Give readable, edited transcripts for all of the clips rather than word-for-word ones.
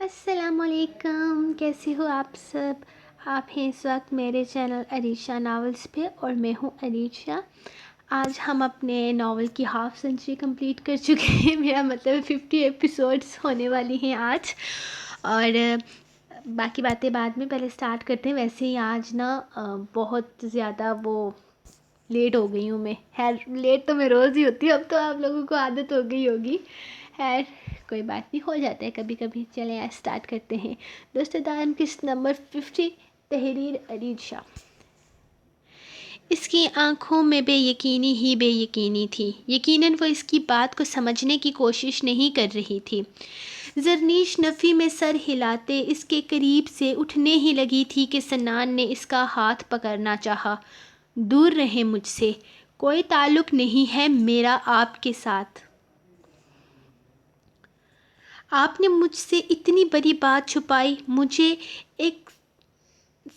السلام علیکم، کیسے ہو آپ سب؟ آپ ہیں اس وقت میرے چینل عریشہ ناولز پہ اور میں ہوں عریشہ۔ آج ہم اپنے ناول کی ہاف سینچری کمپلیٹ کر چکے ہیں، میرا مطلب 50 ایپیسوڈز ہونے والی ہیں آج، اور باقی باتیں بعد میں، پہلے سٹارٹ کرتے ہیں۔ ویسے ہی آج نا بہت زیادہ لیٹ ہو گئی ہوں میں، خیر لیٹ تو میں روز ہی ہوتی ہوں، اب تو آپ لوگوں کو عادت ہو گئی ہوگی، خیر کوئی بات نہیں، ہو جاتا ہے کبھی کبھی۔ چلیں آج سٹارٹ کرتے ہیں۔ دوست دارم قسط نمبر 50، تحریر عریض شاہ۔ اس کی آنکھوں میں بے یقینی ہی بے یقینی تھی، یقیناً وہ اس کی بات کو سمجھنے کی کوشش نہیں کر رہی تھی۔ زرنیش نفی میں سر ہلاتے اس کے قریب سے اٹھنے ہی لگی تھی کہ سنان نے اس کا ہاتھ پکڑنا چاہا۔ دور رہیں مجھ سے، کوئی تعلق نہیں ہے میرا آپ کے ساتھ۔ آپ نے مجھ سے اتنی بڑی بات چھپائی، مجھے ایک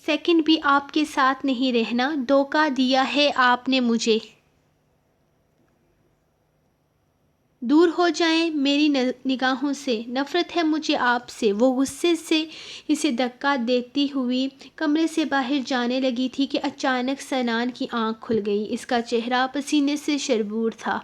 سیکنڈ بھی آپ کے ساتھ نہیں رہنا، دھوکہ دیا ہے آپ نے مجھے۔ دور ہو جائیں میری نگاہوں سے، نفرت ہے مجھے آپ سے۔ وہ غصے سے اسے دھکا دیتی ہوئی کمرے سے باہر جانے لگی تھی کہ اچانک سنان کی آنکھ کھل گئی۔ اس کا چہرہ پسینے سے شربور تھا۔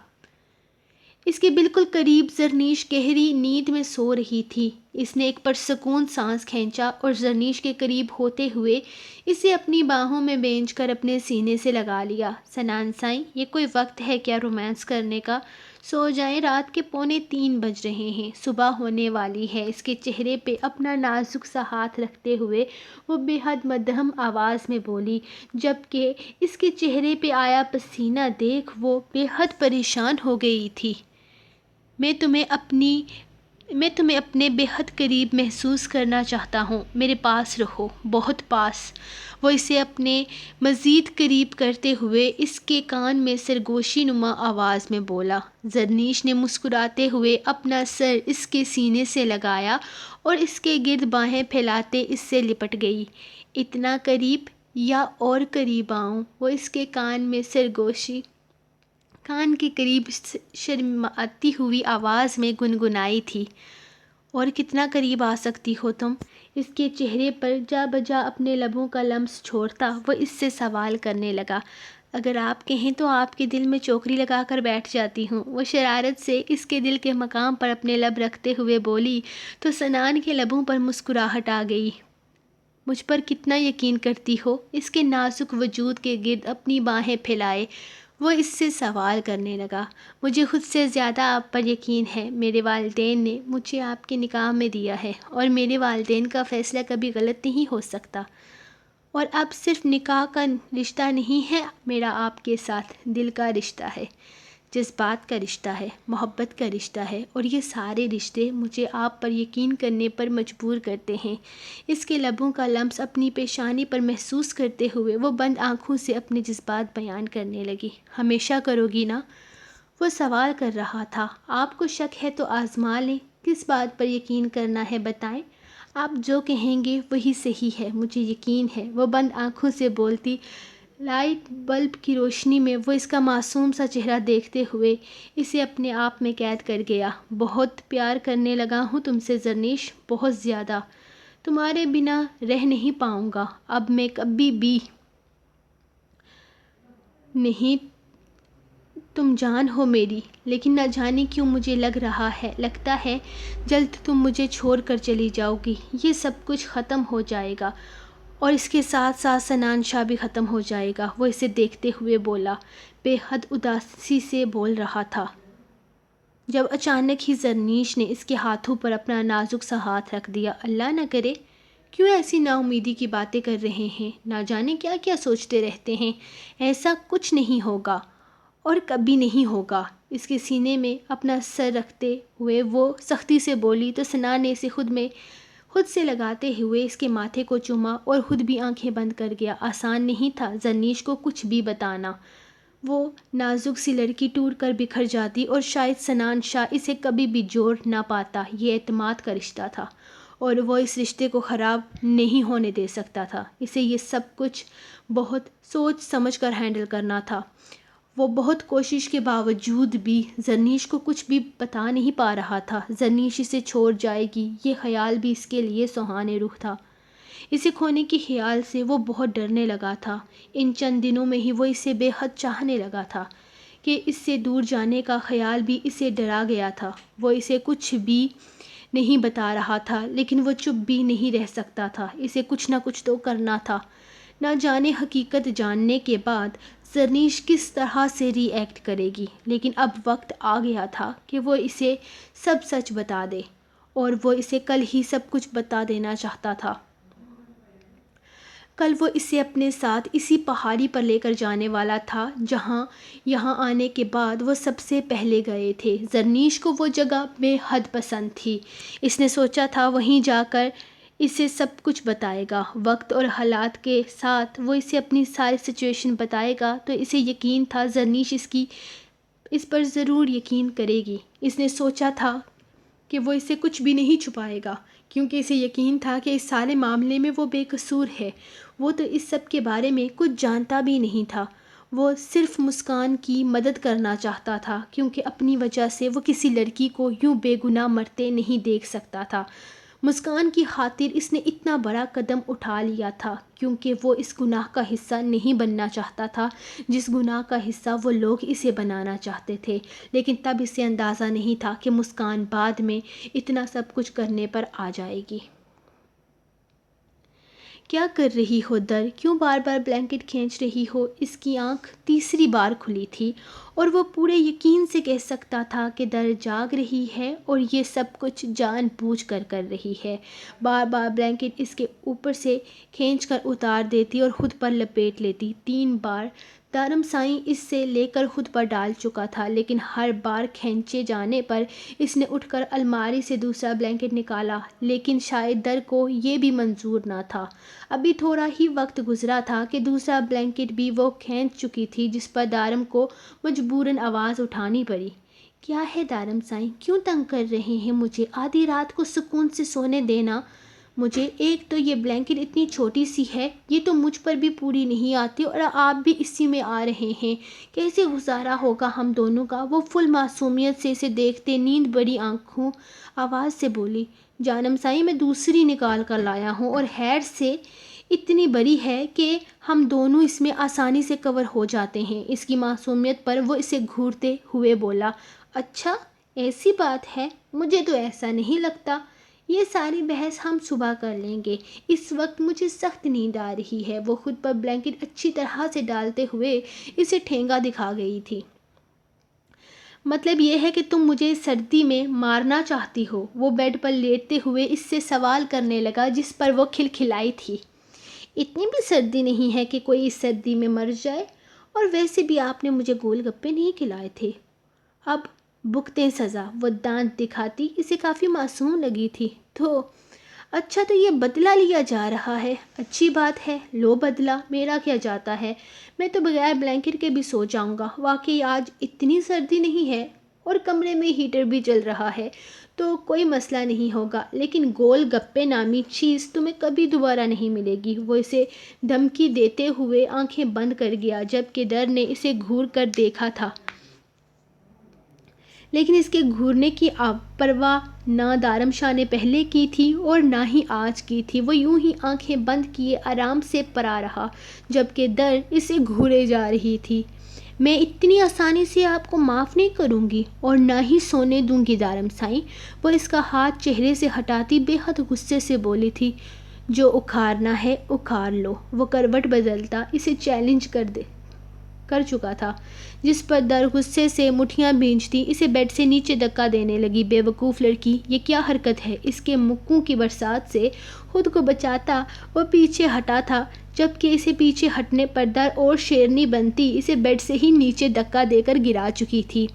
اس کے بالکل قریب زرنیش گہری نیند میں سو رہی تھی۔ اس نے ایک پرسکون سانس کھینچا اور زرنیش کے قریب ہوتے ہوئے اسے اپنی باہوں میں بھیج کر اپنے سینے سے لگا لیا۔ سنان سائیں، یہ کوئی وقت ہے کیا رومانس کرنے کا؟ سو جائیں، رات کے 2:45 بج رہے ہیں، صبح ہونے والی ہے۔ اس کے چہرے پہ اپنا نازک سا ہاتھ رکھتے ہوئے وہ بے حد مدھم آواز میں بولی، جبکہ اس کے چہرے پہ آیا پسینہ دیکھ وہ بے حد پریشان ہو گئی تھی۔ میں تمہیں اپنے بے حد قریب محسوس کرنا چاہتا ہوں، میرے پاس رہو، بہت پاس۔ وہ اسے اپنے مزید قریب کرتے ہوئے اس کے کان میں سرگوشی نما آواز میں بولا۔ زرنیش نے مسکراتے ہوئے اپنا سر اس کے سینے سے لگایا اور اس کے گرد باہیں پھیلاتے اس سے لپٹ گئی۔ اتنا قریب یا اور قریب آؤں؟ وہ اس کے کان کے قریب شرماتی ہوئی آواز میں گنگنائی تھی۔ اور کتنا قریب آ سکتی ہو تم؟ اس کے چہرے پر جا بجا اپنے لبوں کا لمس چھوڑتا وہ اس سے سوال کرنے لگا۔ اگر آپ کہیں تو آپ کے دل میں چوکری لگا کر بیٹھ جاتی ہوں۔ وہ شرارت سے اس کے دل کے مقام پر اپنے لب رکھتے ہوئے بولی تو سنان کے لبوں پر مسکراہٹ آ گئی۔ مجھ پر کتنا یقین کرتی ہو؟ اس کے نازک وجود کے گرد اپنی باہیں پھیلائے وہ اس سے سوال کرنے لگا۔ مجھے خود سے زیادہ آپ پر یقین ہے۔ میرے والدین نے مجھے آپ کے نکاح میں دیا ہے اور میرے والدین کا فیصلہ کبھی غلط نہیں ہو سکتا۔ اور اب صرف نکاح کا رشتہ نہیں ہے میرا آپ کے ساتھ، دل کا رشتہ ہے، جذبات کا رشتہ ہے، محبت کا رشتہ ہے، اور یہ سارے رشتے مجھے آپ پر یقین کرنے پر مجبور کرتے ہیں۔ اس کے لبوں کا لمس اپنی پیشانی پر محسوس کرتے ہوئے وہ بند آنکھوں سے اپنے جذبات بیان کرنے لگی۔ ہمیشہ کرو گی نا؟ وہ سوال کر رہا تھا۔ آپ کو شک ہے تو آزما لیں، کس بات پر یقین کرنا ہے بتائیں؟ آپ جو کہیں گے وہی صحیح ہے، مجھے یقین ہے، وہ بند آنکھوں سے بولتی۔ لائٹ بلب کی روشنی میں وہ اس کا معصوم سا چہرہ دیکھتے ہوئے اسے اپنے آپ میں قید کر گیا۔ بہت پیار کرنے لگا ہوں تم سے زرنیش، بہت زیادہ۔ تمہارے بنا رہ نہیں پاؤں گا اب میں کبھی بھی نہیں۔ تم جان ہو میری، لیکن نہ جانے کیوں مجھے لگتا ہے جلد تم مجھے چھوڑ کر چلی جاؤ گی۔ یہ سب کچھ ختم ہو جائے گا اور اس کے ساتھ ساتھ سنان شاہ بھی ختم ہو جائے گا۔ وہ اسے دیکھتے ہوئے بولا، بے حد اداسی سے بول رہا تھا، جب اچانک ہی زرنیش نے اس کے ہاتھوں پر اپنا نازک سا ہاتھ رکھ دیا۔ اللہ نہ کرے، کیوں ایسی نا امیدی کی باتیں کر رہے ہیں؟ نہ جانے کیا کیا سوچتے رہتے ہیں۔ ایسا کچھ نہیں ہوگا اور کبھی نہیں ہوگا۔ اس کے سینے میں اپنا سر رکھتے ہوئے وہ سختی سے بولی تو سنان نے اسے خود سے لگاتے ہوئے اس کے ماتھے کو چوما اور خود بھی آنکھیں بند کر گیا۔ آسان نہیں تھا زرنیش کو کچھ بھی بتانا۔ وہ نازک سی لڑکی ٹوٹ کر بکھر جاتی اور شاید سنان شاہ اسے کبھی بھی جوڑ نہ پاتا۔ یہ اعتماد کا رشتہ تھا اور وہ اس رشتے کو خراب نہیں ہونے دے سکتا تھا۔ اسے یہ سب کچھ بہت سوچ سمجھ کر ہینڈل کرنا تھا۔ وہ بہت کوشش کے باوجود بھی زرنیش کو کچھ بھی بتا نہیں پا رہا تھا۔ زرنیش اسے چھوڑ جائے گی، یہ خیال بھی اس کے لیے سہانے روح تھا۔ اسے کھونے کے خیال سے وہ بہت ڈرنے لگا تھا۔ ان چند دنوں میں ہی وہ اسے بے حد چاہنے لگا تھا کہ اس سے دور جانے کا خیال بھی اسے ڈرا گیا تھا۔ وہ اسے کچھ بھی نہیں بتا رہا تھا، لیکن وہ چپ بھی نہیں رہ سکتا تھا۔ اسے کچھ نہ کچھ تو کرنا تھا۔ نہ جانے حقیقت جاننے کے بعد زرنیش کس طرح سے ری ایکٹ کرے گی، لیکن اب وقت آ گیا تھا کہ وہ اسے سب سچ بتا دے، اور وہ اسے کل ہی سب کچھ بتا دینا چاہتا تھا۔ کل وہ اسے اپنے ساتھ اسی پہاڑی پر لے کر جانے والا تھا جہاں یہاں آنے کے بعد وہ سب سے پہلے گئے تھے۔ زرنیش کو وہ جگہ بے حد پسند تھی۔ اس نے سوچا تھا وہیں جا کر اسے سب کچھ بتائے گا۔ وقت اور حالات کے ساتھ وہ اسے اپنی ساری سچویشن بتائے گا تو اسے یقین تھا زرنیش اس پر ضرور یقین کرے گی۔ اس نے سوچا تھا کہ وہ اسے کچھ بھی نہیں چھپائے گا، کیونکہ اسے یقین تھا کہ اس سارے معاملے میں وہ بے قصور ہے۔ وہ تو اس سب کے بارے میں کچھ جانتا بھی نہیں تھا۔ وہ صرف مسکان کی مدد کرنا چاہتا تھا، کیونکہ اپنی وجہ سے وہ کسی لڑکی کو یوں بے گناہ مرتے نہیں دیکھ سکتا تھا۔ مسکان کی خاطر اس نے اتنا بڑا قدم اٹھا لیا تھا، کیونکہ وہ اس گناہ کا حصہ نہیں بننا چاہتا تھا جس گناہ کا حصہ وہ لوگ اسے بنانا چاہتے تھے۔ لیکن تب اسے اندازہ نہیں تھا کہ مسکان بعد میں اتنا سب کچھ کرنے پر آ جائے گی۔ کیا کر رہی ہو در؟ کیوں بار بار بلینکٹ کھینچ رہی ہو؟ اس کی آنکھ تیسری بار کھلی تھی اور وہ پورے یقین سے کہہ سکتا تھا کہ در جاگ رہی ہے اور یہ سب کچھ جان بوجھ کر کر رہی ہے۔ بار بار بلینکٹ اس کے اوپر سے کھینچ کر اتار دیتی اور خود پر لپیٹ لیتی۔ 3 بار دارم سائیں اس سے لے کر خود پر ڈال چکا تھا، لیکن ہر بار کھینچے جانے پر اس نے اٹھ کر الماری سے دوسرا بلینکٹ نکالا، لیکن شاید در کو یہ بھی منظور نہ تھا۔ ابھی تھوڑا ہی وقت گزرا تھا کہ دوسرا بلینکٹ بھی وہ کھینچ چکی تھی، جس پر دارم کو مجبوراً آواز اٹھانی پڑی۔ کیا ہے دارم سائیں؟ کیوں تنگ کر رہے ہیں مجھے؟ آدھی رات کو سکون سے سونے دینا مجھے۔ ایک تو یہ بلینکٹ اتنی چھوٹی سی ہے، یہ تو مجھ پر بھی پوری نہیں آتی، اور آپ بھی اسی میں آ رہے ہیں۔ کیسے گزارا ہوگا ہم دونوں کا؟ وہ فل معصومیت سے اسے دیکھتے نیند بڑی آنکھوں آواز سے بولی۔ جانم سائیں میں دوسری نکال کر لایا ہوں، اور خیر سے اتنی بڑی ہے کہ ہم دونوں اس میں آسانی سے کور ہو جاتے ہیں۔ اس کی معصومیت پر وہ اسے گھورتے ہوئے بولا۔ اچھا ایسی بات ہے؟ مجھے تو ایسا نہیں لگتا۔ یہ ساری بحث ہم صبح کر لیں گے، اس وقت مجھے سخت نیند آ رہی ہے۔ وہ خود پر بلینکٹ اچھی طرح سے ڈالتے ہوئے اسے ٹھینگا دکھا گئی تھی۔ مطلب یہ ہے کہ تم مجھے سردی میں مارنا چاہتی ہو؟ وہ بیڈ پر لیٹتے ہوئے اس سے سوال کرنے لگا، جس پر وہ کھلکھلائی تھی۔ اتنی بھی سردی نہیں ہے کہ کوئی اس سردی میں مر جائے، اور ویسے بھی آپ نے مجھے گول گپے نہیں کھلائے تھے۔ اب بھگتیں سزا۔ وہ دانت دکھاتی اسے کافی معصوم لگی تھی۔ تو اچھا، تو یہ بدلہ لیا جا رہا ہے؟ اچھی بات ہے، لو بدلہ، میرا کیا جاتا ہے، میں تو بغیر بلینکٹ کے بھی سو جاؤں گا۔ واقعی آج اتنی سردی نہیں ہے، اور کمرے میں ہیٹر بھی چل رہا ہے، تو کوئی مسئلہ نہیں ہوگا، لیکن گول گپے نامی چیز تمہیں کبھی دوبارہ نہیں ملے گی۔ وہ اسے دھمکی دیتے ہوئے آنکھیں بند کر گیا، جبکہ در نے اسے گھور کر دیکھا تھا، لیکن اس کے گھورنے کی پرواہ نہ دارم شاہ نے پہلے کی تھی اور نہ ہی آج کی تھی۔ وہ یوں ہی آنکھیں بند کیے آرام سے پڑا رہا، جبکہ در اسے گھورے جا رہی تھی۔ میں اتنی آسانی سے آپ کو معاف نہیں کروں گی، اور نہ ہی سونے دوں گی دارم سائیں۔ وہ اس کا ہاتھ چہرے سے ہٹاتی بے حد غصے سے بولی تھی۔ جو اکھاڑنا ہے اکھاڑ لو۔ وہ کروٹ بدلتا اسے چیلنج کر چکا تھا، جس پر در غصے سے مٹھیاں بھینجتی اسے بیڈ سے نیچے دھکا دینے لگی۔ بے وقوف لڑکی، یہ کیا حرکت ہے؟ اس کے مکوں کی برسات سے خود کو بچاتا وہ پیچھے ہٹا تھا، جبکہ اسے پیچھے ہٹنے پر در اور شیرنی بنتی اسے بیڈ سے ہی نیچے دھکا دے کر گرا چکی تھی۔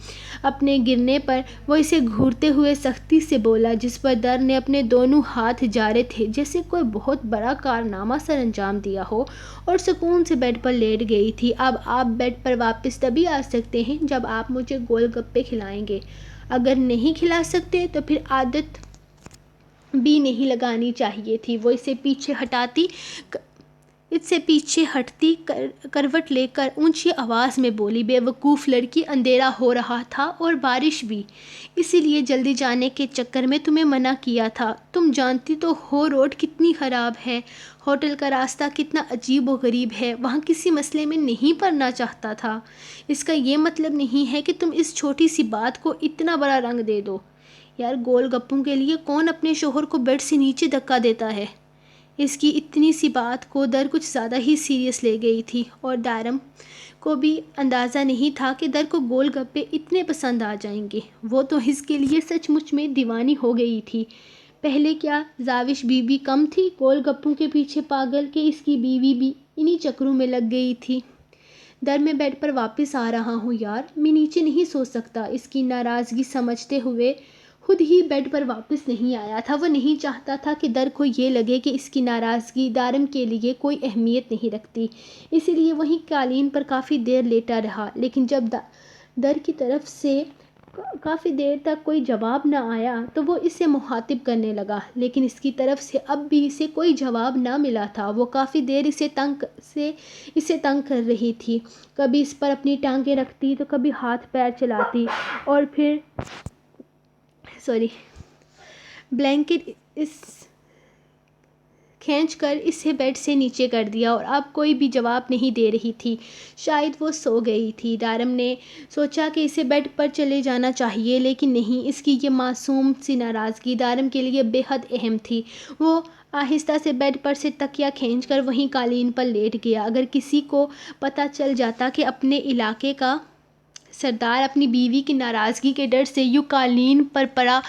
اپنے گرنے پر وہ اسے گھورتے ہوئے سختی سے بولا، جس پر در نے اپنے دونوں ہاتھ جاڑے تھے جیسے کوئی بہت بڑا کارنامہ سر انجام دیا ہو، اور سکون سے بیڈ پر لیٹ گئی تھی۔ اب آپ بیڈ پر واپس تبھی آ سکتے ہیں جب آپ مجھے گول گپے کھلائیں گے۔ اگر نہیں کھلا سکتے تو پھر عادت بھی نہیں لگانی چاہیے تھی۔ وہ اسے پیچھے ہٹاتی اس سے پیچھے ہٹتی کروٹ لے کر اونچی آواز میں بولی، بے وقوف لڑکی، اندھیرا ہو رہا تھا اور بارش بھی، اسی لیے جلدی جانے کے چکر میں تمہیں منع کیا تھا۔ تم جانتی تو ہو روڈ کتنی خراب ہے، ہوٹل کا راستہ کتنا عجیب و غریب ہے، وہاں کسی مسئلے میں نہیں پڑنا چاہتا تھا۔ اس کا یہ مطلب نہیں ہے کہ تم اس چھوٹی سی بات کو اتنا بڑا رنگ دے دو۔ یار، گول گپوں کے لیے کون اپنے شوہر کو بیڈ سے نیچے دھکا دیتا ہے؟ اس کی اتنی سی بات کو در کچھ زیادہ ہی سیریس لے گئی تھی، اور دارم کو بھی اندازہ نہیں تھا کہ در کو گول گپے اتنے پسند آ جائیں گے۔ وہ تو اس کے لیے سچ مچ میں دیوانی ہو گئی تھی۔ پہلے کیا زاوش بیوی کم تھی گول گپوں کے پیچھے پاگل، کہ اس کی بیوی بھی انہی چکروں میں لگ گئی تھی۔ در، میں بیڈ پر واپس آ رہا ہوں یار، میں نیچے نہیں سو سکتا۔ اس کی ناراضگی سمجھتے ہوئے خود ہی بیڈ پر واپس نہیں آیا تھا۔ وہ نہیں چاہتا تھا کہ در کو یہ لگے کہ اس کی ناراضگی دارم کے لیے کوئی اہمیت نہیں رکھتی، اسی لیے وہیں قالین پر کافی دیر لیٹا رہا۔ لیکن جب در کی طرف سے کافی دیر تک کوئی جواب نہ آیا تو وہ اسے مخاطب کرنے لگا، لیکن اس کی طرف سے اب بھی اسے کوئی جواب نہ ملا تھا۔ وہ کافی دیر اسے تنگ کر رہی تھی، کبھی اس پر اپنی ٹانگیں رکھتی تو کبھی ہاتھ پیر چلاتی، اور پھر بلینکٹ کھینچ کر اسے بیڈ سے نیچے کر دیا، اور اب کوئی بھی جواب نہیں دے رہی تھی۔ شاید وہ سو گئی تھی۔ دارم نے سوچا کہ اسے بیڈ پر چلے جانا چاہیے، لیکن نہیں، اس کی یہ معصوم سی ناراضگی دارم کے لیے بے حد اہم تھی۔ وہ آہستہ سے بیڈ پر سے تکیہ کھینچ کر وہیں قالین پر لیٹ گیا۔ اگر کسی کو پتہ چل جاتا کہ اپنے علاقے کا سردار اپنی بیوی کی ناراضگی کے ڈر سے یوں قالین پر پڑا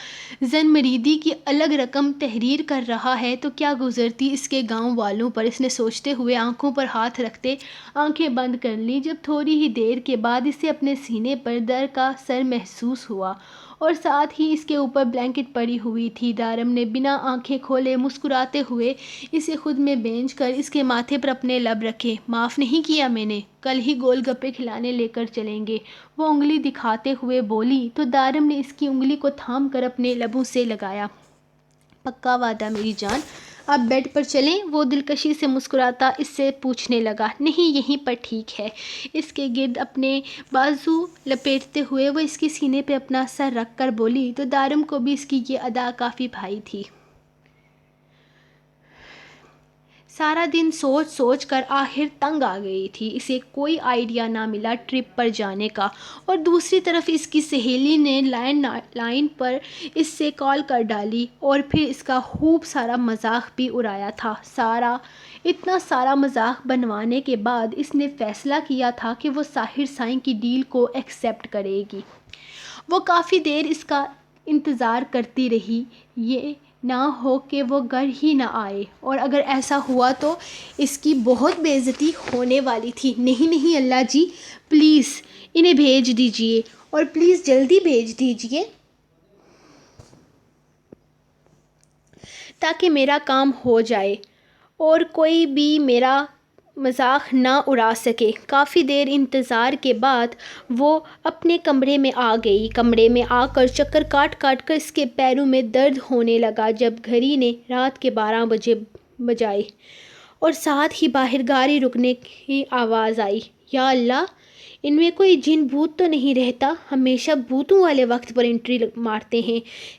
زن مریدی کی الگ رقم تحریر کر رہا ہے تو کیا گزرتی اس کے گاؤں والوں پر۔ اس نے سوچتے ہوئے آنکھوں پر ہاتھ رکھتے آنکھیں بند کر لیں، جب تھوڑی ہی دیر کے بعد اسے اپنے سینے پر در کا سر محسوس ہوا، اور ساتھ ہی اس کے اوپر بلینکٹ پڑی ہوئی تھی۔ دارم نے بنا آنکھیں کھولے مسکراتے ہوئے اسے خود میں بھیج کر اس کے ماتھے پر اپنے لب رکھے۔ معاف نہیں کیا میں نے، کل ہی گول گپے کھلانے لے کر چلیں گے، وہ انگلی دکھاتے ہوئے بولی تو دارم نے اس کی انگلی کو تھام کر اپنے لبوں سے لگایا۔ پکا وعدہ میری جان، اب بیڈ پر چلیں؟ وہ دلکشی سے مسکراتا اس سے پوچھنے لگا۔ نہیں، یہیں پر ٹھیک ہے۔ اس کے گرد اپنے بازو لپیٹتے ہوئے وہ اس کے سینے پہ اپنا سر رکھ کر بولی تو دارم کو بھی اس کی یہ ادا کافی بھائی تھی۔ سارا دن سوچ سوچ کر آخر تنگ آ گئی تھی۔ اسے کوئی آئیڈیا نہ ملا ٹرپ پر جانے کا، اور دوسری طرف اس کی سہیلی نے لینڈ لائن پر اس سے کال کر ڈالی اور پھر اس کا خوب سارا مذاق بھی اڑایا تھا۔ اتنا سارا مذاق بنوانے کے بعد اس نے فیصلہ کیا تھا کہ وہ ساحر سائیں کی ڈیل کو ایکسپٹ کرے گی۔ وہ کافی دیر اس کا انتظار کرتی رہی، یہ نہ ہو کہ وہ گھر ہی نہ آئے، اور اگر ایسا ہوا تو اس کی بہت بے عزتی ہونے والی تھی۔ نہیں اللہ جی، پلیز انہیں بھیج دیجیے، اور پلیز جلدی بھیج دیجیے تاکہ میرا کام ہو جائے اور کوئی بھی میرا مذاق نہ اڑا سکے۔ کافی دیر انتظار کے بعد وہ اپنے کمرے میں آ گئی۔ کمرے میں آ کر چکر کاٹ کر اس کے پیروں میں درد ہونے لگا جب گھڑی نے رات کے 12 بجائے اور ساتھ ہی باہر گاڑی رکنے کی آواز آئی۔ یا اللہ، ان میں کوئی جن بھوت تو نہیں رہتا، ہمیشہ بھوتوں والے وقت پر انٹری مارتے ہیں۔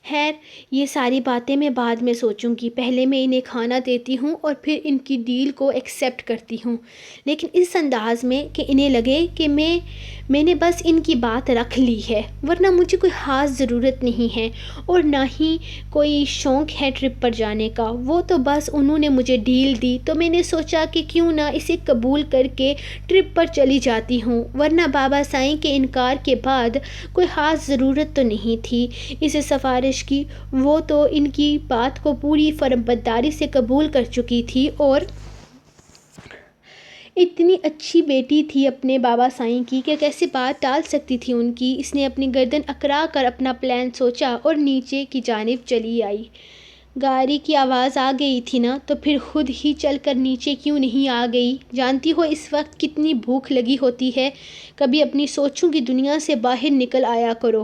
خیر، یہ ساری باتیں میں بعد میں سوچوں گی، پہلے میں انہیں کھانا دیتی ہوں اور پھر ان کی ڈیل کو ایکسپٹ کرتی ہوں، لیکن اس انداز میں کہ انہیں لگے کہ میں نے بس ان کی بات رکھ لی ہے، ورنہ مجھے کوئی خاص ضرورت نہیں ہے اور نہ ہی کوئی شوق ہے ٹرپ پر جانے کا۔ وہ تو بس انہوں نے مجھے ڈیل دی تو میں نے سوچا کہ کیوں نہ اسے قبول کر کے ٹرپ پر چلی جاتی ہوں، ورنہ بابا سائیں کے انکار کے بعد کوئی خاص ضرورت تو نہیں تھی اسے سفارش کی۔ وہ تو ان کی بات کو پوری فرمانبرداری سے قبول کر چکی تھی، اور اتنی اچھی بیٹی تھی اپنے بابا سائیں کی کہ کیسے بات ٹال سکتی تھی ان کی۔ اس نے اپنی گردن اکڑا کر اپنا پلان سوچا اور نیچے کی جانب چلی آئی۔ گاڑی کی آواز آ گئی تھی نا، تو پھر خود ہی چل کر نیچے کیوں نہیں آ گئی؟ جانتی ہو اس وقت کتنی بھوک لگی ہوتی ہے، کبھی اپنی سوچوں کی دنیا سے باہر نکل آیا کرو۔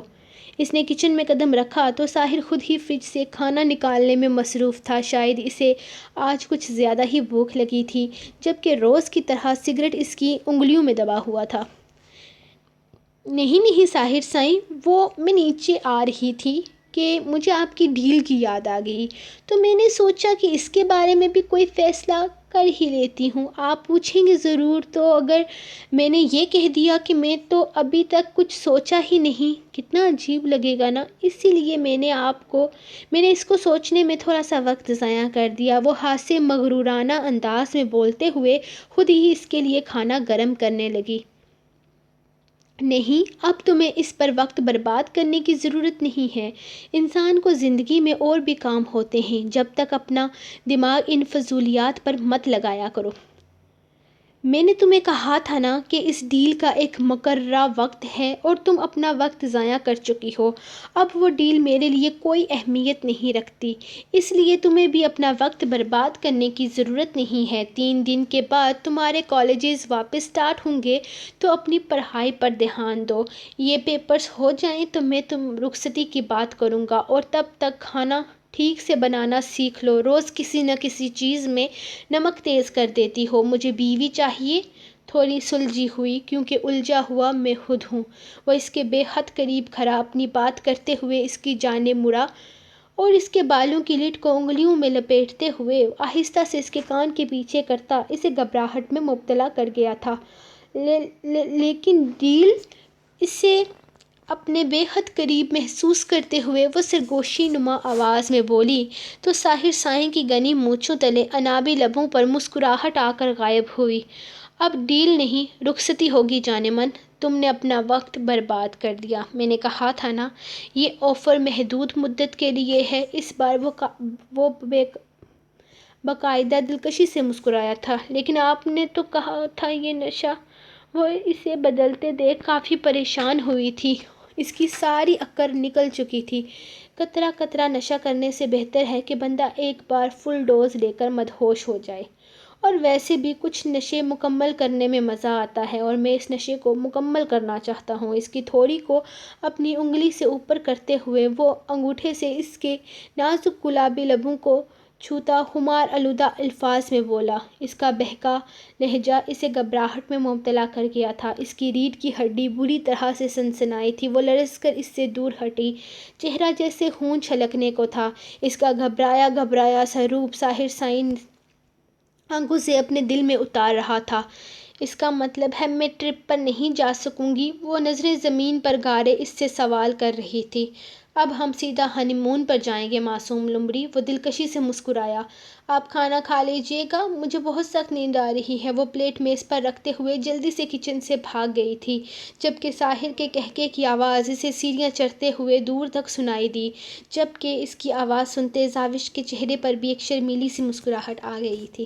اس نے کچن میں قدم رکھا تو ساحر خود ہی فریج سے کھانا نکالنے میں مصروف تھا۔ شاید اسے آج کچھ زیادہ ہی بھوک لگی تھی، جبکہ روز کی طرح سگریٹ اس کی انگلیوں میں دبا ہوا تھا۔ نہیں ساحر سائیں، وہ میں نیچے آ رہی تھی کہ مجھے آپ کی ڈیل کی یاد آ گئی، تو میں نے سوچا کہ اس کے بارے میں بھی کوئی فیصلہ کر ہی لیتی ہوں۔ آپ پوچھیں گے ضرور، تو اگر میں نے یہ کہہ دیا کہ میں تو ابھی تک کچھ سوچا ہی نہیں، کتنا عجیب لگے گا نا؟ اسی لیے میں نے اس کو سوچنے میں تھوڑا سا وقت ضائع کر دیا۔ وہ ہاتھ سے مغرورانہ انداز میں بولتے ہوئے خود ہی اس کے لیے کھانا گرم کرنے لگی۔ نہیں، اب تمہیں اس پر وقت برباد کرنے کی ضرورت نہیں ہے۔ انسان کو زندگی میں اور بھی کام ہوتے ہیں، جب تک اپنا دماغ ان فضولیات پر مت لگایا کرو۔ میں نے تمہیں کہا تھا نا کہ اس ڈیل کا ایک مقررہ وقت ہے اور تم اپنا وقت ضائع کر چکی ہو۔ اب وہ ڈیل میرے لیے کوئی اہمیت نہیں رکھتی، اس لیے تمہیں بھی اپنا وقت برباد کرنے کی ضرورت نہیں ہے۔ 3 دن کے بعد تمہارے کالجز واپس سٹارٹ ہوں گے، تو اپنی پڑھائی پر دھیان دو۔ یہ پیپرز ہو جائیں تو میں رخصتی کی بات کروں گا، اور تب تک کھانا ٹھیک سے بنانا سیکھ لو۔ روز کسی نہ کسی چیز میں نمک تیز کر دیتی ہو۔ مجھے بیوی چاہیے۔ تھوڑی سلجھی ہوئی، کیونکہ الجھا ہوا میں خود ہوں۔ وہ اس کے بے حد قریب کھڑا اپنی بات کرتے ہوئے اس کی جانب مڑا اور اس کے بالوں کی لٹ کو انگلیوں میں لپیٹتے ہوئے آہستہ سے اس کے کان کے پیچھے کرتا اسے گھبراہٹ میں مبتلا کر گیا تھا۔ لیکن ڈیل، اسے اپنے بے حد قریب محسوس کرتے ہوئے وہ سرگوشی نما آواز میں بولی، تو ساحر سائیں کی گھنی مونچھوں تلے انابی لبوں پر مسکراہٹ آ کر غائب ہوئی۔ اب ڈیل نہیں، رخصتی ہوگی جان من۔ تم نے اپنا وقت برباد کر دیا۔ میں نے کہا تھا نا، یہ آفر محدود مدت کے لیے ہے۔ اس بار وہ باقاعدہ دلکشی سے مسکرایا تھا۔ لیکن آپ نے تو کہا تھا یہ نشہ۔ وہ اسے بدلتے دیکھ کافی پریشان ہوئی تھی۔ اس کی ساری عقل نکل چکی تھی۔ قطرہ قطرہ نشہ کرنے سے بہتر ہے کہ بندہ ایک بار فل ڈوز لے کر مدہوش ہو جائے۔ اور ویسے بھی کچھ نشے مکمل کرنے میں مزہ آتا ہے، اور میں اس نشے کو مکمل کرنا چاہتا ہوں۔ اس کی تھوڑی کو اپنی انگلی سے اوپر کرتے ہوئے وہ انگوٹھے سے اس کے نازک گلابی لبوں کو چھوتا خمار آلودہ الفاظ میں بولا۔ اس کا بہکا لہجہ اسے گھبراہٹ میں مبتلا کر گیا تھا۔ اس کی ریڑھ کی ہڈی بری طرح سے سنسنائی تھی۔ وہ لرز کر اس سے دور ہٹی، چہرہ جیسے خون چھلکنے کو تھا۔ اس کا گھبرایا سا روپ ساحر سائیں آنکھوں سے اپنے دل میں اتار رہا تھا۔ اس کا مطلب ہے میں ٹرپ پر نہیں جا سکوں گی؟ وہ نظریں زمین پر گاڑے اس سے سوال کر رہی تھی۔ اب ہم سیدھا ہنی مون پر جائیں گے معصوم لمبڑی، وہ دلکشی سے مسکرایا۔ آپ کھانا کھا لیجیے گا، مجھے بہت سخت نیند آ رہی ہے۔ وہ پلیٹ میز پر رکھتے ہوئے جلدی سے کچن سے بھاگ گئی تھی، جبکہ ساحر کے قہقہے کی آواز اسے سیڑھیاں چڑھتے ہوئے دور تک سنائی دی۔ جبکہ اس کی آواز سنتے زاوش کے چہرے پر بھی ایک شرمیلی سی مسکراہٹ آ گئی تھی۔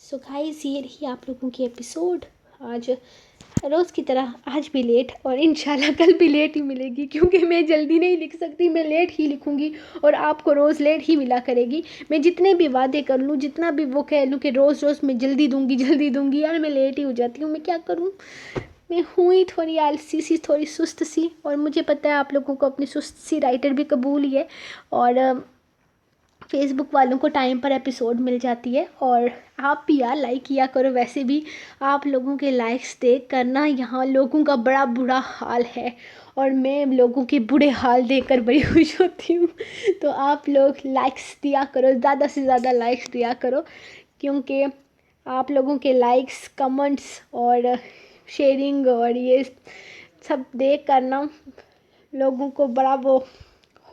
سو گائز، یہ رہی آپ لوگوں کی ایپیسوڈ۔ آج روز کی طرح آج بھی لیٹ، اور انشاءاللہ کل بھی لیٹ ہی ملے گی، کیونکہ میں جلدی نہیں لکھ سکتی، میں لیٹ ہی لکھوں گی، اور آپ کو روز لیٹ ہی ملا کرے گی۔ میں جتنے بھی وعدے کر لوں، جتنا بھی وہ کہہ لوں کہ روز میں جلدی دوں گی، یار میں لیٹ ہی ہو جاتی ہوں۔ میں کیا کروں؟ میں ہوں ہی تھوڑی آلسی سی، تھوڑی سست سی، اور مجھے پتہ ہے آپ لوگوں کو اپنی سست سی رائٹر بھی قبول ہی ہے، اور فیس بک والوں کو ٹائم پر ایپیسوڈ مل جاتی ہے۔ اور آپ بھی یار لائک کیا کرو۔ ویسے بھی آپ لوگوں کے لائکس دیکھ کر نا یہاں لوگوں کا بڑا برا حال ہے، اور میں لوگوں کے برے حال دیکھ کر بڑی خوش ہوتی ہوں۔ تو آپ لوگ لائکس دیا کرو، زیادہ سے زیادہ لائکس دیا کرو، کیونکہ آپ لوگوں کے لائکس، کمنٹس اور شیئرنگ اور یہ سب دیکھ کر نا لوگوں کو بڑا وہ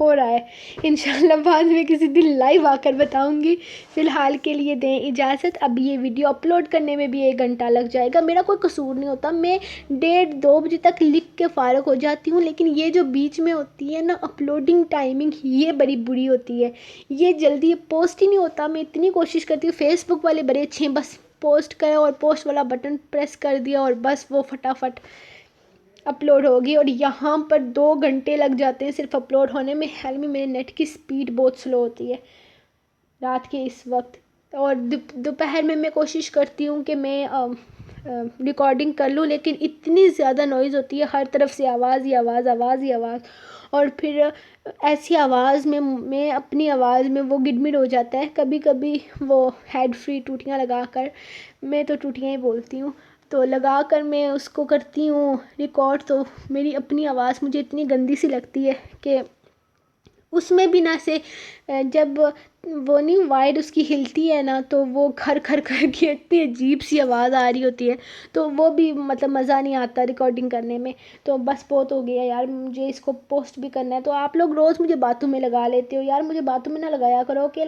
ہو رہا ہے۔ انشاءاللہ بعد میں کسی دن لائیو آ کر بتاؤں گی۔ فی الحال کے لیے دیں اجازت۔ اب یہ ویڈیو اپلوڈ کرنے میں بھی 1 گھنٹہ لگ جائے گا۔ میرا کوئی قصور نہیں ہوتا، میں 1:30-2 بجے تک لکھ کے فارغ ہو جاتی ہوں، لیکن یہ جو بیچ میں ہوتی ہے نا اپلوڈنگ ٹائمنگ، یہ بڑی بری ہوتی ہے۔ یہ جلدی پوسٹ ہی نہیں ہوتا۔ میں اتنی کوشش کرتی ہوں، فیس بک والے بڑے اچھے ہیں، بس پوسٹ کرے اور پوسٹ والا بٹن پریس کر دیا اور بس وہ فٹافٹ اپلوڈ ہوگی، اور یہاں پر 2 گھنٹے لگ جاتے ہیں صرف اپلوڈ ہونے میں۔ حال میں میرے نیٹ کی سپیڈ بہت سلو ہوتی ہے رات کے اس وقت، اور دوپہر میں کوشش کرتی ہوں کہ میں ریکارڈنگ کر لوں، لیکن اتنی زیادہ نوائز ہوتی ہے، ہر طرف سے آواز ہی آواز، آواز ہی آواز، اور پھر ایسی آواز میں اپنی آواز میں وہ گڈ مڈ ہو جاتا ہے۔ کبھی کبھی وہ ہیڈ فری ٹوٹیاں لگا کر، میں تو ٹوٹیاں ہی بولتی ہوں، تو لگا کر میں اس کو کرتی ہوں ریکارڈ، تو میری اپنی آواز مجھے اتنی گندی سی لگتی ہے کہ اس میں بھی نہ سے جب وہ نہیں وائر اس کی ہلتی ہے نا، تو وہ کھر کھر کر کے اتنی عجیب سی آواز آ رہی ہوتی ہے، تو وہ بھی مطلب مزہ نہیں آتا ریکارڈنگ کرنے میں۔ تو بس بہت ہو گیا یار، مجھے اس کو پوسٹ بھی کرنا ہے، تو آپ لوگ روز مجھے باتوں میں لگا لیتے ہو یار، مجھے باتوں میں نہ لگایا کرو کہ